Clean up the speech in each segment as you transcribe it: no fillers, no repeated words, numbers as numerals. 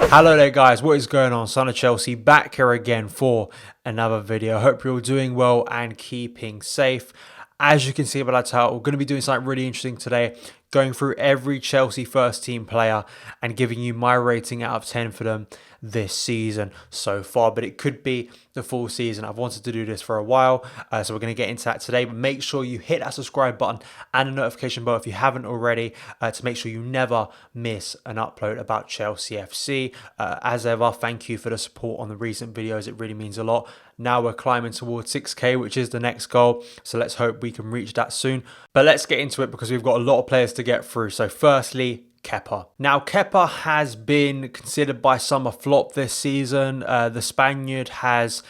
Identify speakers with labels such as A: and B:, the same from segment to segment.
A: Hello there guys, what is going on? Son of Chelsea back here again for another video. Hope you're all doing well and keeping safe. As you can see by that title, we're going to be doing something really interesting today, going through every Chelsea first team player and giving you my rating out of 10 for them this season so far, but it could be the full season. I've wanted to do this for a while, so we're going to get into that today, but make sure you hit that subscribe button and the notification bell if you haven't already, to make sure you never miss an upload about Chelsea FC. As ever, thank you for the support on the recent videos. It really means a lot. Now we're climbing towards 6k, which is the next goal, so let's hope we can reach that soon. But let's get into it because we've got a lot of players to get through. So firstly, Kepa. Now, Kepa has been considered by some a flop this season. The Spaniard has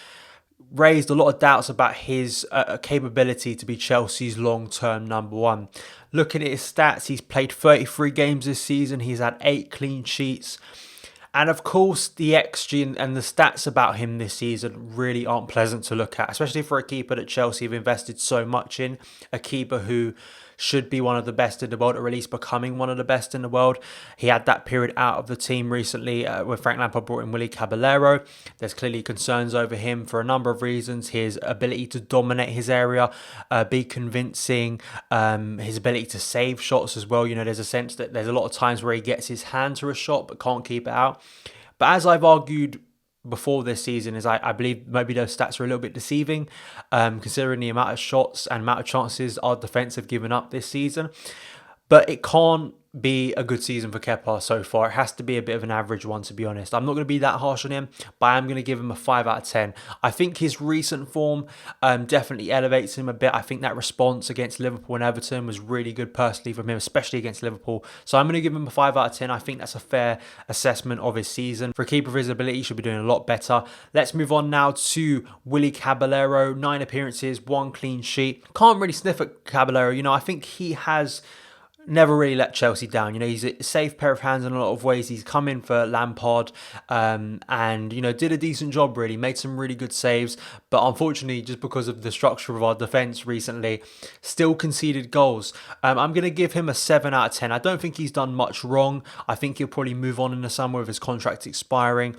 A: raised a lot of doubts about his capability to be Chelsea's long-term number one. Looking at his stats, he's played 33 games this season. He's had 8 clean sheets. And of course, the XG and the stats about him this season really aren't pleasant to look at, especially for a keeper that Chelsea have invested so much in, a keeper who should be one of the best in the world, or at least becoming one of the best in the world. He had that period out of the team recently when Frank Lampard brought in Willy Caballero. There's clearly concerns over him for a number of reasons. His ability to dominate his area, be convincing, his ability to save shots as well. You know, there's a sense that there's a lot of times where he gets his hand to a shot but can't keep it out. But as I've argued before this season, is I believe maybe those stats are a little bit deceiving, considering the amount of shots and amount of chances our defence have given up this season. But it can't be a good season for Kepa so far. It has to be a bit of an average one, to be honest. I'm not going to be that harsh on him, but I am going to give him a 5 out of 10. I think his recent form definitely elevates him a bit. I think that response against Liverpool and Everton was really good personally from him, especially against Liverpool. So I'm going to give him a 5 out of 10. I think that's a fair assessment of his season. For a keeper of his ability, he should be doing a lot better. Let's move on now to Willy Caballero. 9 appearances, 1 clean sheet. Can't really sniff at Caballero. You know, I think he has never really let Chelsea down. You know, he's a safe pair of hands in a lot of ways. He's come in for Lampard and, you know, did a decent job really, made some really good saves. But unfortunately, just because of the structure of our defence recently, still conceded goals. I'm going to give him a 7 out of 10. I don't think he's done much wrong. I think he'll probably move on in the summer with his contract expiring.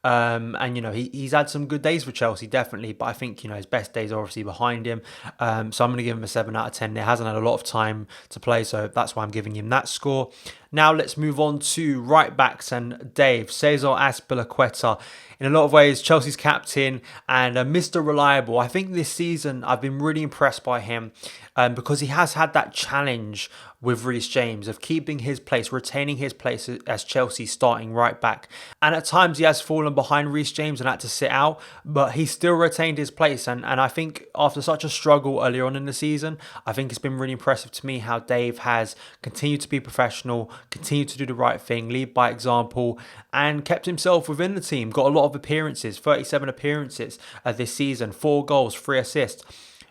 A: And, you know, he's had some good days for Chelsea, definitely. But I think, you know, his best days are obviously behind him. So I'm going to give him a 7 out of 10. He hasn't had a lot of time to play, so that's why I'm giving him that score. Now let's move on to right backs and Dave. Cesar Azpilicueta. In a lot of ways, Chelsea's captain and Mr. Reliable. I think this season I've been really impressed by him because he has had that challenge with Reece James of keeping his place, retaining his place as Chelsea's starting right back. And at times he has fallen behind Reece James and had to sit out, but he still retained his place. And I think after such a struggle earlier on in the season, I think it's been really impressive to me how Dave has continued to be professional, continued to do the right thing, lead by example, and kept himself within the team. Got a lot of appearances, 37 appearances this season, 4 goals, 3 assists.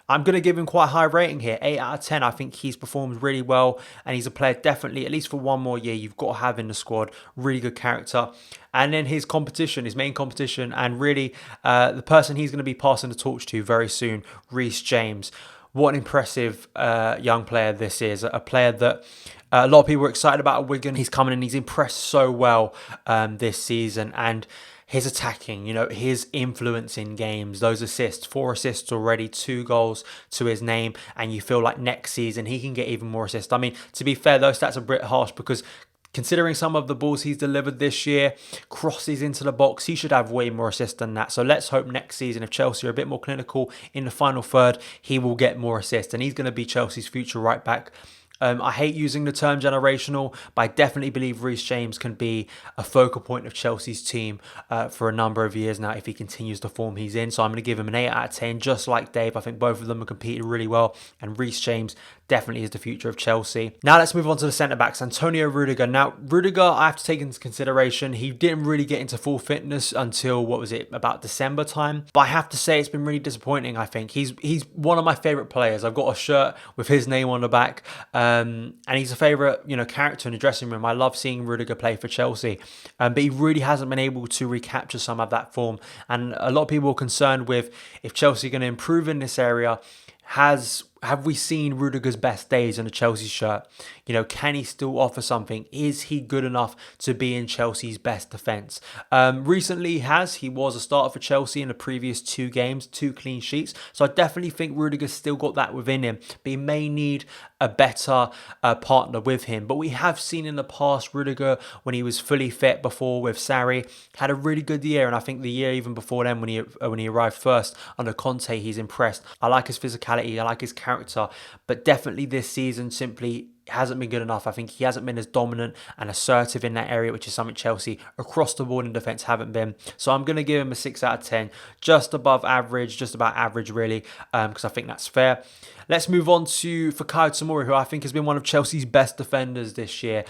A: I'm going to give him quite a high rating here, 8 out of 10. I think he's performed really well and he's a player definitely, at least for one more year, you've got to have in the squad. Really good character. And then his competition, his main competition, and really the person he's going to be passing the torch to very soon, Reece James. What an impressive young player this is. A player that a lot of people are excited about at Wigan. He's coming in, he's impressed so well this season. And his attacking, you know, his influence in games, those assists, 4 assists already, 2 goals to his name, and you feel like next season he can get even more assists. I mean, to be fair, those stats are a bit harsh because considering some of the balls he's delivered this year, crosses into the box, he should have way more assists than that. So let's hope next season, if Chelsea are a bit more clinical in the final third, he will get more assists and he's going to be Chelsea's future right back. I hate using the term generational, but I definitely believe Reece James can be a focal point of Chelsea's team for a number of years now if he continues the form he's in. So I'm going to give him an 8 out of 10, just like Dave. I think both of them are competing really well, and Reece James definitely is the future of Chelsea. Now let's move on to the centre-backs. Antonio Rudiger. Now, Rudiger, I have to take into consideration, he didn't really get into full fitness until, what was it, about December time. But I have to say it's been really disappointing, I think. He's one of my favourite players. I've got a shirt with his name on the back. And he's a favourite, you know, character in the dressing room. I love seeing Rudiger play for Chelsea. But he really hasn't been able to recapture some of that form. And a lot of people are concerned with if Chelsea are going to improve in this area, has have we seen Rudiger's best days in a Chelsea shirt? You know, can he still offer something? Is he good enough to be in Chelsea's best defence? Recently he has. He was a starter for Chelsea in the previous 2 games, 2 clean sheets. So I definitely think Rudiger's still got that within him. But he may need a better partner with him. But we have seen in the past Rudiger, when he was fully fit before with Sarri, had a really good year. And I think the year even before then, when he arrived first under Conte, he's impressed. I like his physicality. I like his character. But definitely this season simply hasn't been good enough. I think he hasn't been as dominant and assertive in that area, which is something Chelsea across the board in defence haven't been. So I'm going to give him a 6 out of 10, just above average, just about average really, because I think that's fair. Let's move on to Fikayo Tomori, who I think has been one of Chelsea's best defenders this year.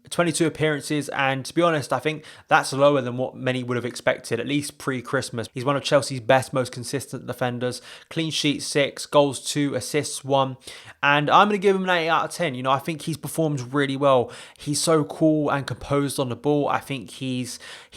A: 22 appearances, and to be honest, I think that's lower than what many would have expected, at least pre-Christmas. He's one of Chelsea's best, most consistent defenders. Clean sheet 6, goals 2, assists 1, and I'm going to give him an 8 out of 10. You know, I think he's performed really well. He's so cool and composed on the ball. I think he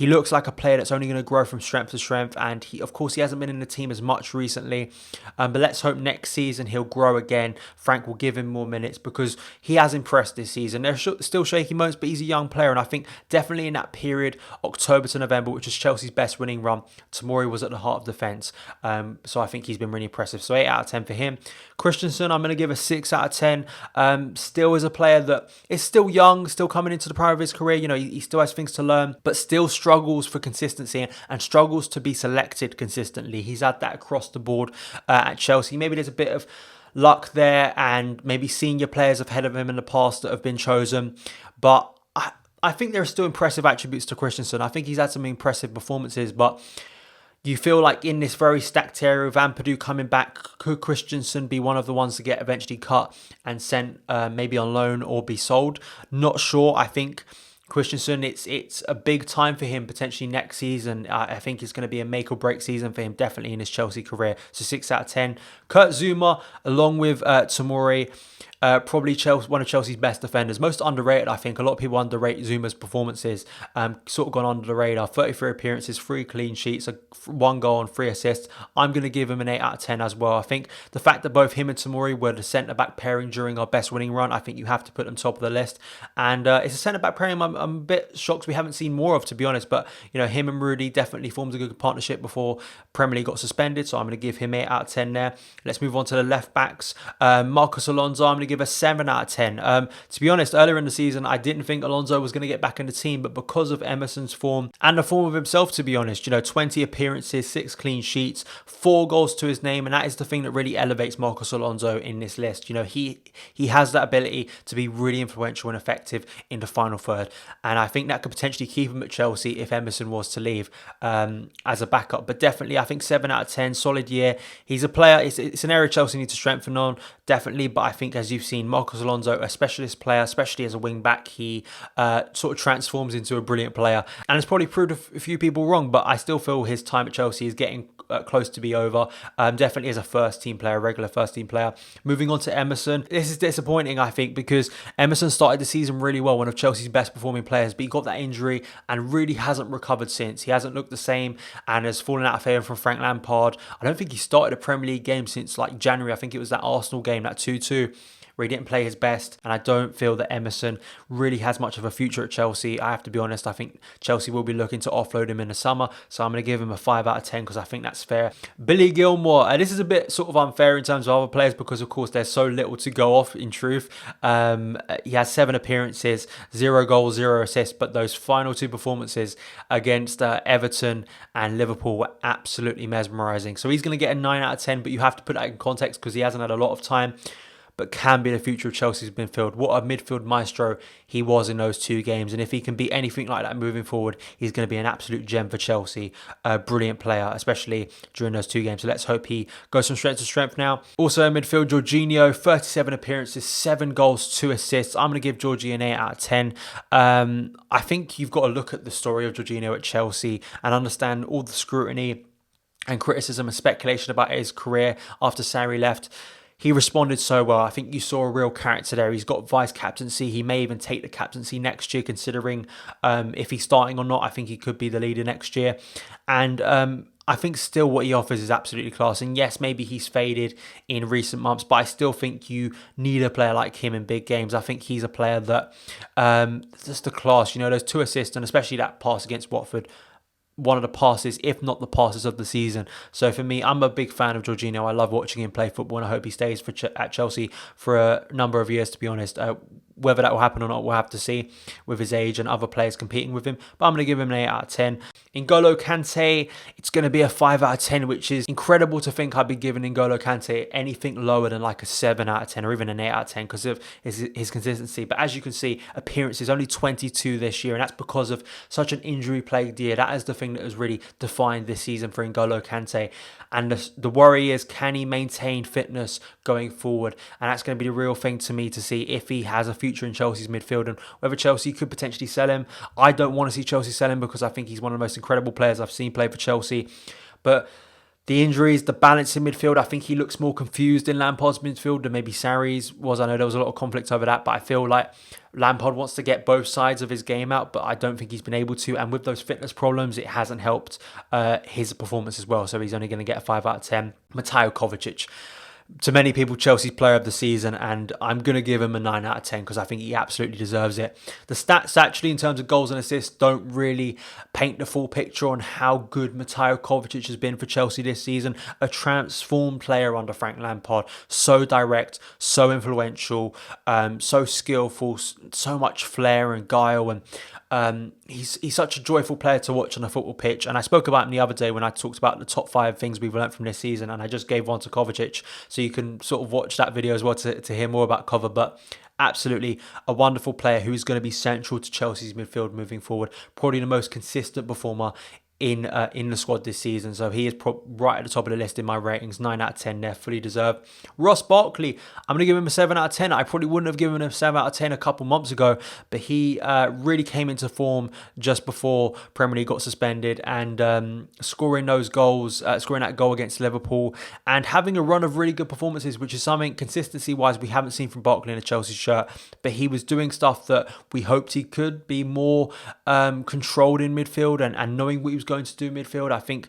A: looks like a player that's only going to grow from strength to strength, and of course he hasn't been in the team as much recently, but let's hope next season he'll grow again. Frank will give him more minutes because he has impressed this season. There's still shaky moments, but he's a young player, and I think definitely in that period, October to November, which is Chelsea's best winning run, Tomori was at the heart of defence. So I think he's been really impressive. So 8 out of 10 for him. Christensen, I'm going to give a 6 out of 10. Still is a player that is still young, still coming into the prime of his career. You know, he still has things to learn, but still struggles for consistency and struggles to be selected consistently. He's had that across the board at Chelsea. Maybe there's a bit of luck there, and maybe senior players ahead of him in the past that have been chosen, but I think there are still impressive attributes to Christensen. I think he's had some impressive performances, but you feel like in this very stacked area, with Ampadu coming back, could Christensen be one of the ones to get eventually cut and sent maybe on loan or be sold? Not sure. I think Christensen, it's a big time for him potentially next season. I think it's going to be a make or break season for him, definitely in his Chelsea career. So 6 out of 10. Kurt Zouma, along with Tomori, probably one of Chelsea's best defenders. Most underrated, I think. A lot of people underrate Zuma's performances. Sort of gone under the radar. 33 appearances, 3 clean sheets, 1 goal and 3 assists. I'm going to give him an 8 out of 10 as well. I think the fact that both him and Tomori were the centre-back pairing during our best winning run, I think you have to put them top of the list. And it's a centre-back pairing I'm a bit shocked we haven't seen more of, to be honest. But, you know, him and Rudy definitely formed a good partnership before Premier League got suspended. So I'm going to give him 8 out of 10 there. Let's move on to the left-backs. Marcos Alonso, I'm going to give a 7 out of 10. To be honest, earlier in the season, I didn't think Alonso was going to get back in the team, but because of Emerson's form and the form of himself, to be honest, you know, 20 appearances, 6 clean sheets, 4 goals to his name, and that is the thing that really elevates Marcos Alonso in this list. You know, he has that ability to be really influential and effective in the final third, and I think that could potentially keep him at Chelsea if Emerson was to leave as a backup. But definitely, I think 7 out of 10, solid year. He's a player, it's an area Chelsea need to strengthen on, definitely, but I think, as you've seen, Marcos Alonso, a specialist player, especially as a wing back, he sort of transforms into a brilliant player, and it's probably proved a few people wrong, but I still feel his time at Chelsea is getting close to be over. Definitely as a first team player, regular first team player. Moving on to Emerson, this is disappointing, I think, because Emerson started the season really well, one of Chelsea's best performing players, but he got that injury and really hasn't recovered since. He hasn't looked the same and has fallen out of favour from Frank Lampard. I don't think he started a Premier League game since like January. I think it was that Arsenal game, that 2-2. Where he didn't play his best, and I don't feel that Emerson really has much of a future at Chelsea. I have to be honest, I think Chelsea will be looking to offload him in the summer, so I'm going to give him a 5 out of 10 because I think that's fair. Billy Gilmore, this is a bit sort of unfair in terms of other players because of course there's so little to go off in truth. He has 7 appearances, 0 goals, 0 assists, but those final 2 performances against Everton and Liverpool were absolutely mesmerising. So he's going to get a 9 out of 10, but you have to put that in context because he hasn't had a lot of time, but can be the future of Chelsea's midfield. What a midfield maestro he was in those 2 games. And if he can be anything like that moving forward, he's going to be an absolute gem for Chelsea. A brilliant player, especially during those 2 games. So let's hope he goes from strength to strength now. Also in midfield, Jorginho, 37 appearances, 7 goals, 2 assists. I'm going to give Jorginho an 8 out of 10. I think you've got to look at the story of Jorginho at Chelsea and understand all the scrutiny and criticism and speculation about his career after Sarri left. He responded so well. I think you saw a real character there. He's got vice captaincy. He may even take the captaincy next year, considering if he's starting or not. I think he could be the leader next year. And I think still what he offers is absolutely class. And yes, maybe he's faded in recent months, but I still think you need a player like him in big games. I think he's a player that just the class, those 2 assists and especially that pass against Watford, one of the passes, if not the passes of the season. So for me, I'm a big fan of Jorginho. I love watching him play football, and I hope he stays at Chelsea for a number of years, to be honest. Whether that will happen or not, we'll have to see with his age and other players competing with him. But I'm going to give him an 8 out of 10. N'Golo Kante, it's going to be a 5 out of 10, which is incredible to think I'd be giving N'Golo Kante anything lower than like a 7 out of 10 or even an 8 out of 10 because of his consistency. But as you can see, appearances, only 22 this year, and that's because of such an injury-plagued year. That is the thing that has really defined this season for N'Golo Kante. And the worry is, can he maintain fitness going forward? And that's going to be the real thing to me to see if he has a future in Chelsea's midfield and whether Chelsea could potentially sell him. I don't want to see Chelsea sell him because I think he's one of the most incredible players I've seen play for Chelsea. But the injuries, the balance in midfield, I think he looks more confused in Lampard's midfield than maybe Sarri's was. I know there was a lot of conflict over that, but I feel like Lampard wants to get both sides of his game out, but I don't think he's been able to. And with those fitness problems, it hasn't helped his performance as well. So he's only going to get a 5 out of 10. Mateo Kovacic, to many people, Chelsea's player of the season, and I'm going to give him a 9 out of 10 because I think he absolutely deserves it. The stats actually in terms of goals and assists don't really paint the full picture on how good Mateo Kovacic has been for Chelsea this season. A transformed player under Frank Lampard, so direct, so influential, so skillful, so much flair and guile, and he's such a joyful player to watch on a football pitch. And I spoke about him the other day when I talked about the top 5 things we've learned from this season, and I just gave one to Kovacic, so you can sort of watch that video as well to hear more about Kova. But absolutely a wonderful player who is going to be central to Chelsea's midfield moving forward. Probably the most consistent performer in the squad this season. So he is right at the top of the list in my ratings. 9 out of 10 there, fully deserved. Ross Barkley, I'm going to give him a 7 out of 10. I probably wouldn't have given him a 7 out of 10 a couple months ago, but he really came into form just before Premier League got suspended and scoring those goals, scoring that goal against Liverpool and having a run of really good performances, which is something consistency-wise we haven't seen from Barkley in a Chelsea shirt, but he was doing stuff that we hoped he could be more controlled in midfield and knowing what he was going to do midfield. I think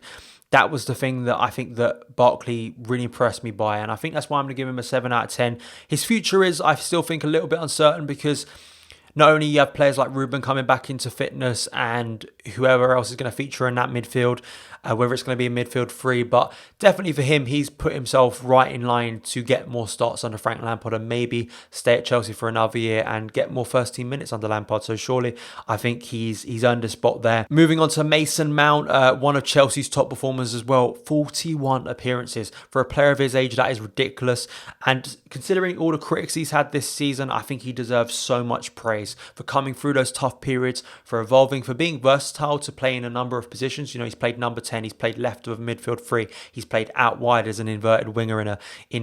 A: that was the thing that I think that Barkley really impressed me by, and I think that's why I'm going to give him a 7 out of 10. His future is, I still think, a little bit uncertain because not only you have players like Ruben coming back into fitness and whoever else is going to feature in that midfield, whether it's going to be a midfield 3, but definitely for him, he's put himself right in line to get more starts under Frank Lampard and maybe stay at Chelsea for another year and get more first team minutes under Lampard. So surely I think he's earned a spot there. Moving on to Mason Mount, one of Chelsea's top performers as well. 41 appearances for a player of his age. That is ridiculous. And considering all the critics he's had this season, I think he deserves so much praise for coming through those tough periods, for evolving, for being versatile to play in a number of positions. He's played number 10, he's played left of a midfield 3, he's played out wide as an inverted winger in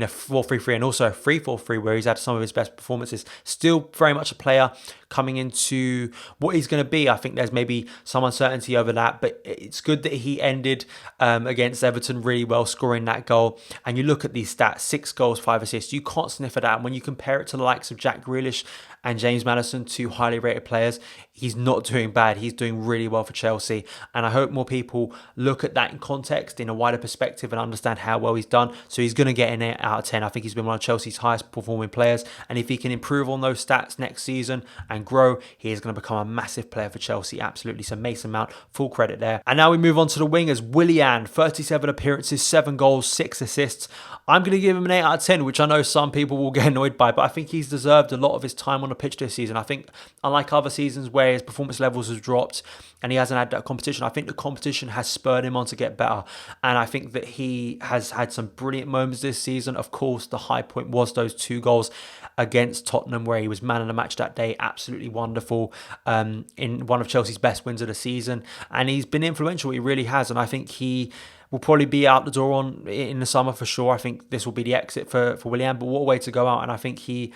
A: a 4-3-3 and also a 3-4-3 where he's had some of his best performances. Still very much a player coming into what he's going to be. I think there's maybe some uncertainty over that, but it's good that he ended against Everton really well, scoring that goal. And you look at these stats, 6 goals, 5 assists, you can't sniff at that. And when you compare it to the likes of Jack Grealish and James Maddison, 2 highly rated players, he's not doing bad. He's doing really well for Chelsea. And I hope more people look at that in context, in a wider perspective, and understand how well he's done. So he's going to get an 8 out of 10. I think he's been one of Chelsea's highest performing players. And if he can improve on those stats next season and grow, he is going to become a massive player for Chelsea. Absolutely. So Mason Mount, full credit there. And now we move on to the wingers. Willian, 37 appearances, 7 goals, 6 assists. I'm going to give him an 8 out of 10, which I know some people will get annoyed by, but I think he's deserved a lot of his time on the pitch this season. I think, unlike other seasons where his performance levels have dropped and he hasn't had that competition, I think the competition has spurred him on to get better. And I think that he has had some brilliant moments this season. Of course, the high point was those 2 goals against Tottenham where he was man of the match that day. Absolutely wonderful in one of Chelsea's best wins of the season. And he's been influential, he really has. And I think he will probably be out the door in the summer for sure. I think this will be the exit for Willian, but what a way to go out. And I think he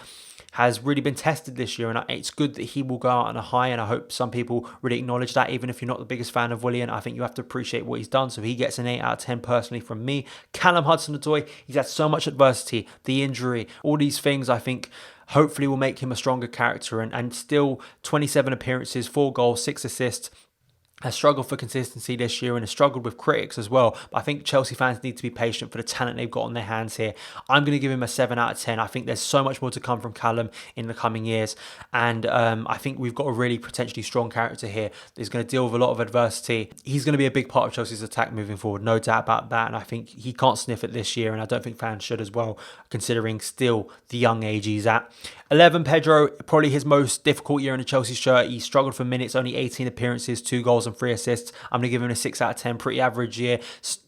A: has really been tested this year, and it's good that he will go out on a high, and I hope some people really acknowledge that. Even if you're not the biggest fan of Willian, I think you have to appreciate what he's done, so he gets an 8 out of 10 personally from me. Callum Hudson-ODOI, he's had so much adversity, the injury, all these things I think hopefully will make him a stronger character, and still 27 appearances, 4 goals, 6 assists. has struggled for consistency this year and has struggled with critics as well. But I think Chelsea fans need to be patient for the talent they've got on their hands here. I'm going to give him a 7 out of 10. I think there's so much more to come from Callum in the coming years. And I think we've got a really potentially strong character here that's going to deal with a lot of adversity. He's going to be a big part of Chelsea's attack moving forward, no doubt about that. And I think he can't sniff it this year. And I don't think fans should as well, considering still the young age he's at. 11, Pedro, probably his most difficult year in the Chelsea shirt. He struggled for minutes, only 18 appearances, 2 goals and 3 assists. I'm going to give him a 6 out of 10, pretty average year.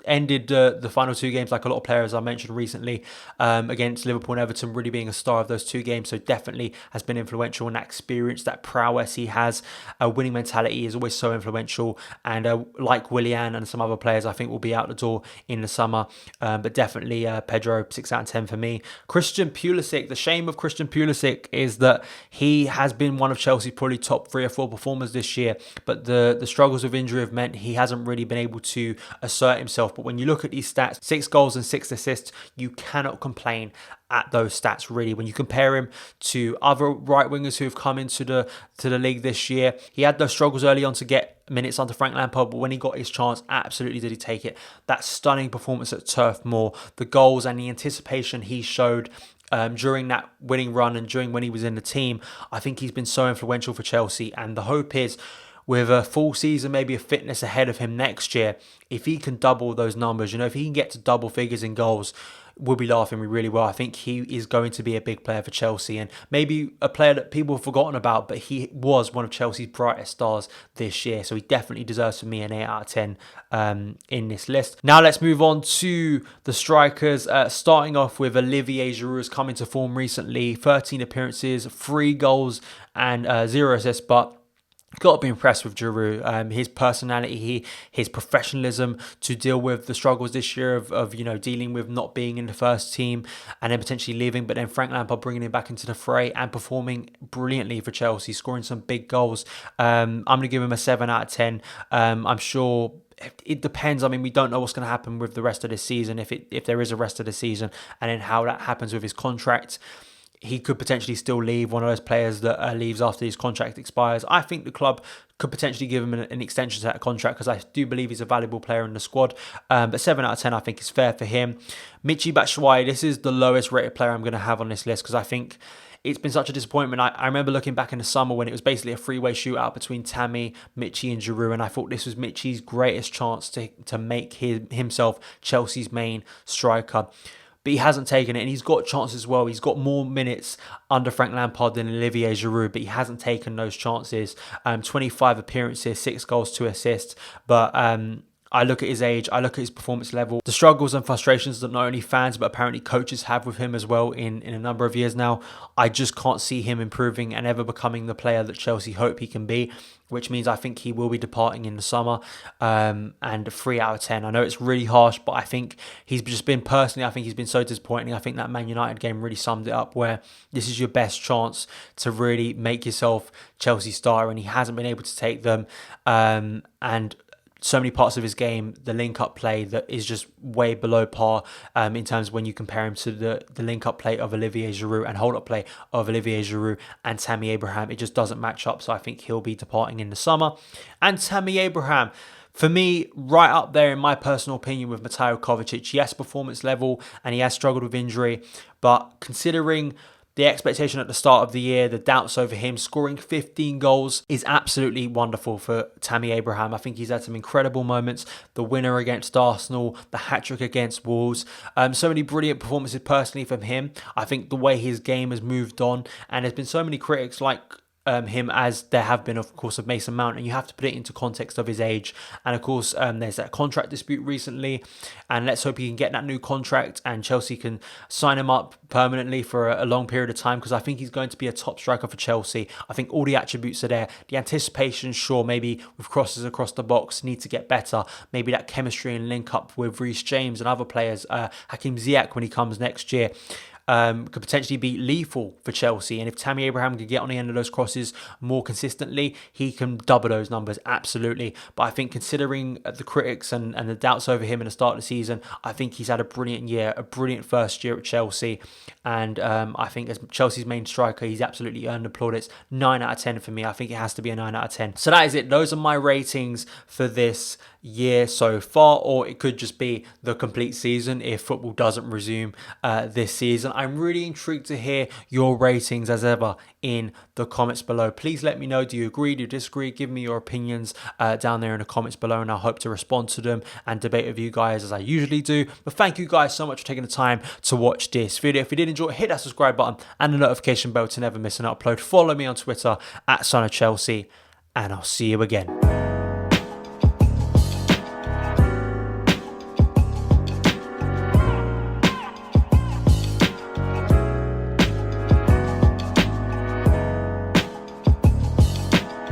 A: Ended the final 2 games like a lot of players I mentioned recently, against Liverpool and Everton, really being a star of those 2 games. So definitely has been influential in that experience, that prowess he has. A winning mentality is always so influential. And like Willian and some other players, I think will be out the door in the summer. But definitely Pedro, 6 out of 10 for me. Christian Pulisic, the shame of Christian Pulisic is that he has been one of Chelsea's probably top 3 or 4 performers this year, but the struggles with injury have meant he hasn't really been able to assert himself. But when you look at these stats, 6 goals and 6 assists, you cannot complain at those stats really. When you compare him to other right wingers who have come into the league this year, he had those struggles early on to get minutes under Frank Lampard, but when he got his chance, absolutely did he take it. That stunning performance at Turf Moor, the goals and the anticipation he showed during that winning run and during when he was in the team, I think he's been so influential for Chelsea. And the hope is, with a full season, maybe a fitness ahead of him next year, if he can double those numbers, if he can get to double figures in goals, we'll be laughing really well. I think he is going to be a big player for Chelsea, and maybe a player that people have forgotten about, but he was one of Chelsea's brightest stars this year. So he definitely deserves for me an 8 out of 10 in this list. Now let's move on to the strikers. Starting off with Olivier Giroud, has come into form recently. 13 appearances, 3 goals and 0 assists, but got to be impressed with Giroud. His personality, his professionalism to deal with the struggles this year of dealing with not being in the first team and then potentially leaving, but then Frank Lampard bringing him back into the fray and performing brilliantly for Chelsea, scoring some big goals. I'm going to give him a 7 out of 10. I'm sure it depends. I mean, we don't know what's going to happen with the rest of the season, if there is a rest of the season, and then how that happens with his contract. He could potentially still leave, one of those players that leaves after his contract expires. I think the club could potentially give him an extension to that contract because I do believe he's a valuable player in the squad. But 7 out of 10 I think is fair for him. Michy Batshuayi, this is the lowest rated player I'm going to have on this list because I think it's been such a disappointment. I remember looking back in the summer when it was basically a 3-way shootout between Tammy, Michy and Giroud, and I thought this was Michy's greatest chance to make himself Chelsea's main striker. But he hasn't taken it, and he's got chances as well. He's got more minutes under Frank Lampard than Olivier Giroud, but he hasn't taken those chances. 25 appearances, 6 goals, 2 assists. But I look at his age, I look at his performance level, the struggles and frustrations that not only fans but apparently coaches have with him as well in a number of years now. I just can't see him improving and ever becoming the player that Chelsea hope he can be, which means I think he will be departing in the summer. And 3 out of 10. I know it's really harsh, but I think he's just been, personally, I think he's been so disappointing. I think that Man United game really summed it up, where this is your best chance to really make yourself Chelsea star, and he hasn't been able to take them. And so many parts of his game, the link-up play that is just way below par in terms of when you compare him to the link-up play of Olivier Giroud and hold-up play of Olivier Giroud and Tammy Abraham. It just doesn't match up, so I think he'll be departing in the summer. And Tammy Abraham, for me, right up there in my personal opinion with Mateo Kovacic. Yes, performance level, and he has struggled with injury, but considering the expectation at the start of the year, the doubts over him, scoring 15 goals is absolutely wonderful for Tammy Abraham. I think he's had some incredible moments. The winner against Arsenal, the hat-trick against Wolves. So many brilliant performances personally from him. I think the way his game has moved on, and there's been so many critics like him, as there have been, of course, of Mason Mount, and you have to put it into context of his age. And of course, there's that contract dispute recently, and let's hope he can get that new contract and Chelsea can sign him up permanently for a long period of time, because I think he's going to be a top striker for Chelsea. I think all the attributes are there. The anticipation, sure, maybe with crosses across the box, need to get better. Maybe that chemistry and link up with Reece James and other players, Hakim Ziyech when he comes next year. could potentially be lethal for Chelsea. And if Tammy Abraham can get on the end of those crosses more consistently, he can double those numbers, absolutely. But I think considering the critics and the doubts over him in the start of the season, I think he's had a brilliant year, a brilliant first year at Chelsea. And I think as Chelsea's main striker, he's absolutely earned the plaudits. 9 out of 10 for me. I think it has to be a 9 out of 10. So that is it. Those are my ratings for this year so far, or it could just be the complete season if football doesn't resume this season. I'm really intrigued to hear your ratings as ever in the comments below. Please let me know, do you agree, do you disagree? Give me your opinions down there in the comments below, and I hope to respond to them and debate with you guys as I usually do. But thank you guys so much for taking the time to watch this video. If you did enjoy it, hit that subscribe button and the notification bell to never miss an upload. Follow me on Twitter @SonOfChelsea, and I'll see you again.